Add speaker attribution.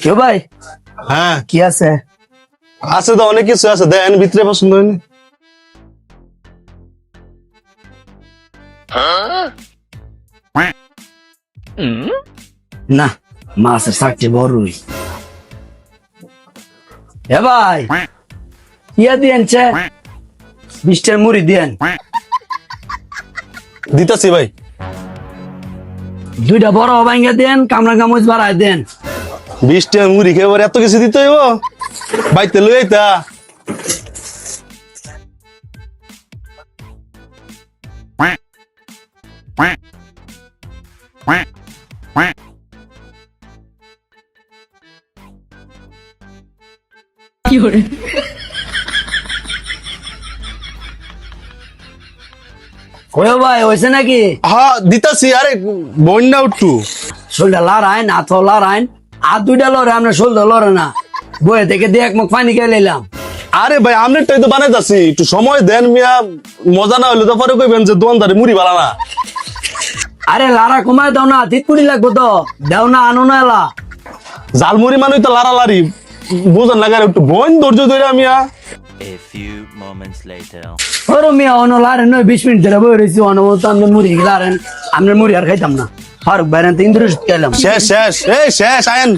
Speaker 1: কেউ ভাই
Speaker 2: হ্যাঁ
Speaker 1: কি আছে?
Speaker 2: আছে তো অনেক কিছু আছে, দেন ভিতরে পছন্দ হয়নি।
Speaker 1: না মাছের চাকটি বড়ই। এ ভাই ইয়া দিয়েনছে 20টার মুড়ি দিয়েন।
Speaker 2: দিতাছি ভাই।
Speaker 1: 2টা বড় ভাঙ্গা দেন, কামড়া কামচ বাড়াই দেন।
Speaker 2: 20টা মুড়ি খেয়ে এত কিছু দিতে হইব? বাইতে লই আইতা।
Speaker 1: কই ভাই হইছে নাকি?
Speaker 2: হ্যাঁ দিতাছি, আরে বন্যা উঠু।
Speaker 1: শোলটা লড়াইন, হাত লড়াইন, আর 2টা লড়ে আমরা শোলটা লড়ে না। বয়ে থেকে দিয়ে এক মুখ পানি খেয়ে নিলাম।
Speaker 2: আরে ভাই আমনেরটাই তো বানাইতাছি, একটু সময় দেন মিয়া। মজা না হইলে তো পরে কইবেন যে দোকানদারে মুড়ি বালা না।
Speaker 1: আরে লারা কমায় দাও না, তিতকুড়ি লাগবো তো, দাও না আনো না এলা।
Speaker 2: জালমুড়ি মানে তো লাড়ালাড়ি, বুঝেন না, একটু বন ধৈর্য ধরে মিয়া।
Speaker 3: A few moments later.
Speaker 1: ওরো মিয়া অনো লারেন নয় 20 মিনিট ধরে বয়ে রয়েছি, অনো তো আপনার মুড়ি লারেন, আপনার মুড়ি আর খাইতাম না। ফারুক বাইরেন তো ইন্দ্র খেলাম।
Speaker 2: শেষ শেষ, এই শেষ আয়েন।